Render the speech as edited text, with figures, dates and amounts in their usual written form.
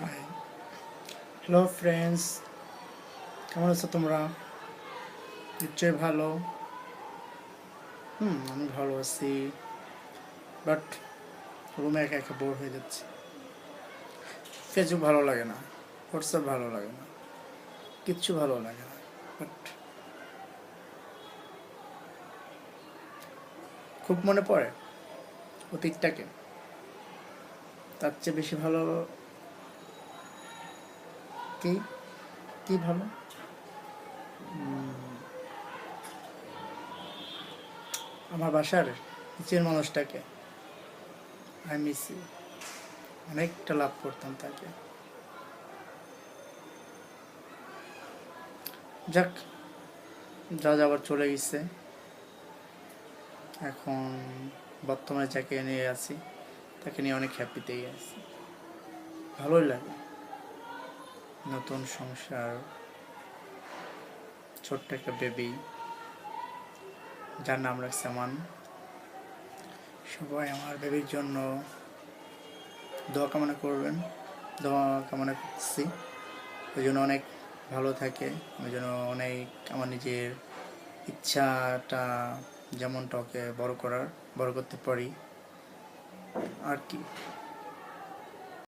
High, hello friends, কেমন আছো তোমরা? নিশ্চয়ই ভালো। আমি ভালো আছি, বাট রুমে একা একা বোর হয়ে যাচ্ছে। ফেসবুক ভালো লাগে না, হোয়াটসঅ্যাপ ভালো লাগে না, কিচ্ছু ভালো লাগে না। বাট খুব মনে পড়ে অতীতটাকে। তার চেয়ে বেশি ভালো কি কি ভালো? আমার বাসার নিচের মানুষটাকে আই মিস ইউ। অনেকটা লাভ করতাম তাকে। যাক, যা যাবার চলে গেছে। এখন বর্তমানে যাকে নিয়ে আছি তাকে নিয়ে অনেক হ্যাপিতেই আছি, ভালোই লাগে। নতুন সংসার, ছোট্ট একটা বেবি যার নাম রাখছে আমান। সবাই আমার বেবির জন্য দোয়া কামনা করবেন। দোয়া কামনা করছি ওই জন্য অনেক ভালো থাকে, ওই জন্য অনেক আমার নিজের ইচ্ছাটা যেমনটা ওকে বড় করতে পারি আর কি।